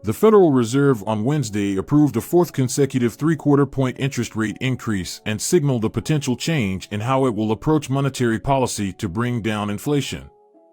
The Federal Reserve on Wednesday approved a fourth consecutive three-quarter-point interest rate increase and signaled a potential change in how it will approach monetary policy to bring down inflation.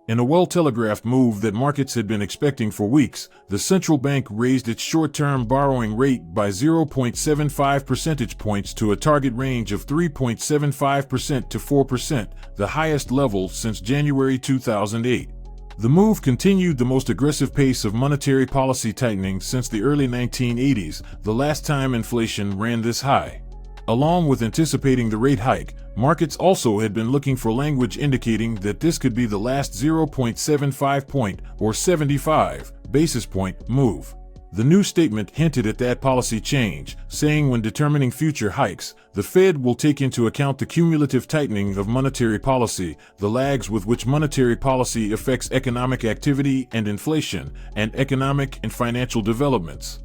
In a well-telegraphed move that markets had been expecting for weeks, the central bank raised its short-term borrowing rate by 0.75 percentage points to a target range of 3.75% to 4%, the highest level since January 2008. The move continued the most aggressive pace of monetary policy tightening since the early 1980s, the last time inflation ran this high. Along with anticipating the rate hike, markets also had been looking for language indicating that this could be the last 0.75 point or 75 basis point move. The new statement hinted at that policy change, saying when determining future hikes, the Fed will take into account the cumulative tightening of monetary policy, the lags with which monetary policy affects economic activity and inflation, and economic and financial developments.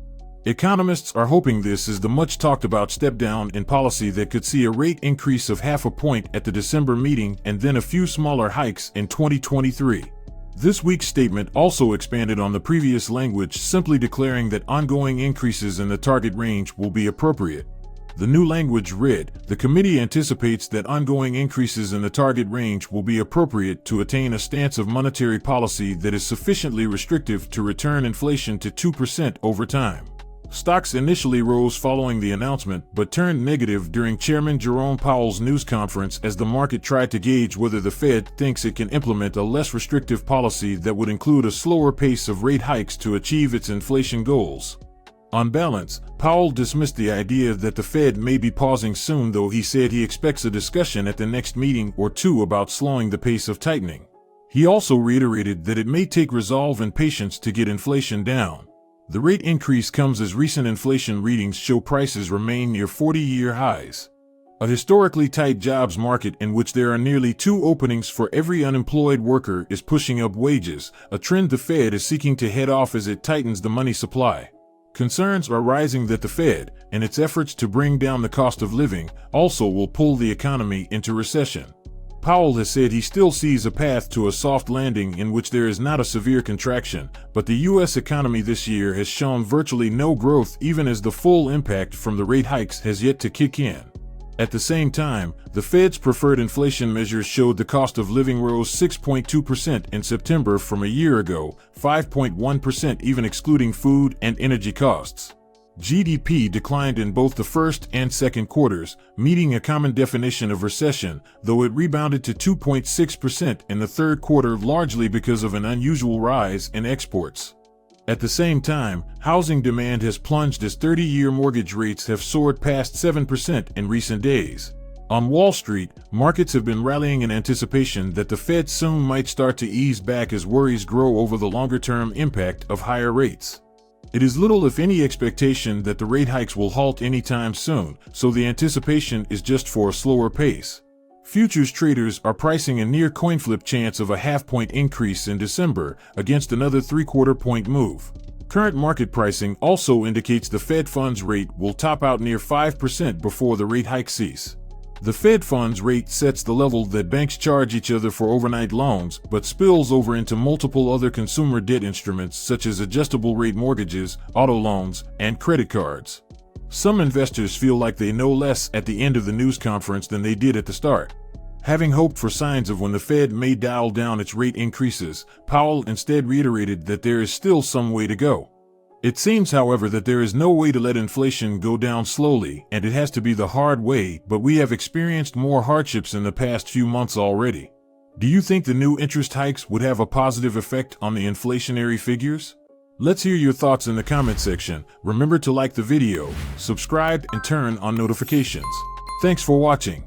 Economists are hoping this is the much-talked-about step-down in policy that could see a rate increase of 0.5 point at the December meeting and then a few smaller hikes in 2023. This week's statement also expanded on the previous language, simply declaring that ongoing increases in the target range will be appropriate. The new language read, "The committee anticipates that ongoing increases in the target range will be appropriate to attain a stance of monetary policy that is sufficiently restrictive to return inflation to 2% over time." Stocks initially rose following the announcement, but turned negative during Chairman Jerome Powell's news conference as the market tried to gauge whether the Fed thinks it can implement a less restrictive policy that would include a slower pace of rate hikes to achieve its inflation goals. On balance, Powell dismissed the idea that the Fed may be pausing soon, though he said he expects a discussion at the next meeting or two about slowing the pace of tightening. He also reiterated that it may take resolve and patience to get inflation down. The rate increase comes as recent inflation readings show prices remain near 40-year highs. A historically tight jobs market in which there are nearly 2 openings for every unemployed worker is pushing up wages, a trend the Fed is seeking to head off as it tightens the money supply. Concerns are rising that the Fed, in its efforts to bring down the cost of living, also will pull the economy into recession. Powell has said he still sees a path to a soft landing in which there is not a severe contraction, but the U.S. economy this year has shown virtually no growth even as the full impact from the rate hikes has yet to kick in. At the same time, the Fed's preferred inflation measures showed the cost of living rose 6.2% in September from a year ago, 5.1% even excluding food and energy costs. GDP declined in both the first and second quarters, meeting a common definition of recession, though it rebounded to 2.6% in the third quarter largely because of an unusual rise in exports. At the same time, housing demand has plunged as 30-year mortgage rates have soared past 7% in recent days. On Wall Street, markets have been rallying in anticipation that the Fed soon might start to ease back as worries grow over the longer-term impact of higher rates. It is little if any expectation that the rate hikes will halt anytime soon, so the anticipation is just for a slower pace. Futures traders are pricing a near coin flip chance of a 0.5 point increase in December against another three-quarter point move. Current market pricing also indicates the Fed funds rate will top out near 5% before the rate hike cease. The Fed funds rate sets the level that banks charge each other for overnight loans, but spills over into multiple other consumer debt instruments such as adjustable rate mortgages, auto loans, and credit cards. Some investors feel like they know less at the end of the news conference than they did at the start. Having hoped for signs of when the Fed may dial down its rate increases, Powell instead reiterated that there is still some way to go. It seems, however, that there is no way to let inflation go down slowly, and it has to be the hard way, but we have experienced more hardships in the past few months already. Do you think the new interest hikes would have a positive effect on the inflationary figures? Let's hear your thoughts in the comment section. Remember to like the video, subscribe, and turn on notifications. Thanks for watching.